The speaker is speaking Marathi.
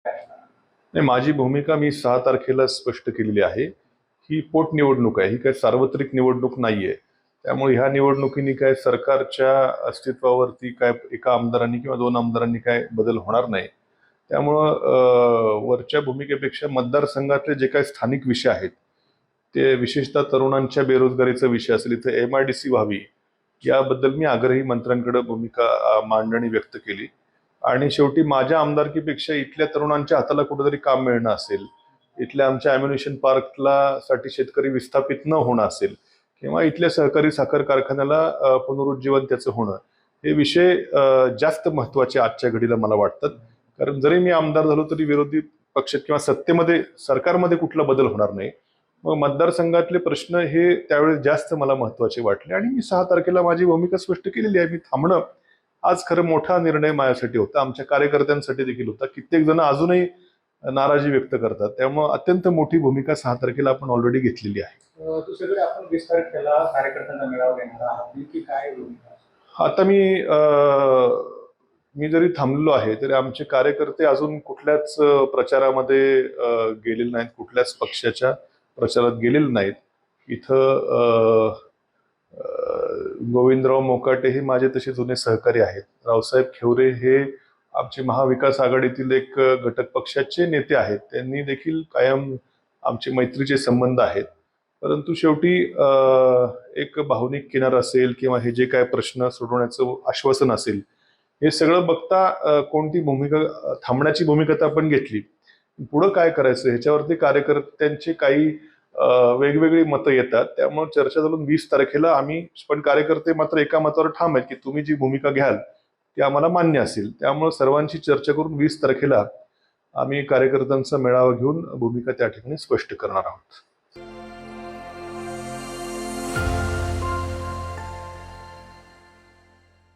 नाही, माझी भूमिका मी 6 तारखेला स्पष्ट केलेली आहे. ही पोटनिवडणूक आहे, ही काही सार्वत्रिक निवडणूक नाहीये. त्यामुळे ह्या निवडणुकीने काय सरकारच्या अस्तित्वावरती काय एका आमदारांनी किंवा 2 आमदारांनी काय बदल होणार नाही. त्यामुळं वरच्या भूमिकेपेक्षा मतदारसंघातले जे काही स्थानिक विषय आहेत, ते विशेषतः तरुणांच्या बेरोजगारीचा विषय असेल, इथे MIDC व्हावी याबद्दल मी आग्रही मंत्र्यांकडे भूमिका मांडणी व्यक्त केली. आणि शेवटी माझ्या आमदारकीपेक्षा इथल्या तरुणांच्या हाताला कुठेतरी काम मिळणं असेल, इथल्या आमच्या ॲम्युनिशन पार्कला साठी शेतकरी विस्थापित न होणं असेल, किंवा इथल्या सहकारी साखर कारखान्याला पुनरुज्जीवन त्याचं होणं, हे विषय जास्त महत्वाचे आजच्या घडीला मला वाटतात. कारण जरी मी आमदार झालो तरी विरोधी पक्षात किंवा सत्तेमध्ये सरकारमध्ये कुठला बदल होणार नाही. मग मतदारसंघातले प्रश्न हे त्यावेळेस जास्त मला महत्वाचे वाटले आणि मी 6 तारखेला माझी भूमिका स्पष्ट केलेली आहे. मी थांबणं आज खरं मोठा निर्णय माझ्यासाठी होता, आमच्या कार्यकर्त्यांसाठी देखील होता. कित्येक जण अजूनही नाराजी व्यक्त करतात. त्यामुळे अत्यंत मोठी भूमिका 6 तारखेला आपण ऑलरेडी घेतलेली आहे. दुसरीकडे आपण 20 तारखेला कार्यकर्त्यांना मेळावा घेणार आहात, नेमकी काय भूमिका? आता मी जरी थांबलेलो आहे तरी आमचे कार्यकर्ते अजून कुठल्याच प्रचारामध्ये गेलेले नाहीत, कुठल्याच पक्षाच्या प्रचारात गेलेले नाहीत. इथं गोविंदराव मोकाटे हे माझे तसे जुने सहकारी आहेत. रावसाहेब खिवरे हे आमचे महाविकास आघाडीतील एक घटक पक्षाचे नेते आहेत. त्यांनी देखील कायम आमचे मैत्रीचे संबंध आहेत. परंतु शेवटी एक भावनिक किनार असेल किंवा हे जे काय प्रश्न सोडवण्याचं आश्वासन असेल, हे सगळं बघता कोणती भूमिका, थांबण्याची भूमिका तर आपण घेतली. पुढं काय करायचं ह्याच्यावरती कार्यकर्त्यांची काही वेगवेगळी मतं येतात. त्यामुळे चर्चा झाली 20 तारखेला आम्ही, पण कार्यकर्ते मात्र एका मतावर ठाम आहेत की तुम्ही जी भूमिका घ्याल ती आम्हाला मान्य असेल. त्यामुळे सर्वांची चर्चा करून 20 तारखेला आम्ही कार्यकर्त्यांचा मेळावा घेऊन भूमिका त्या ठिकाणी स्पष्ट करणार आहोत.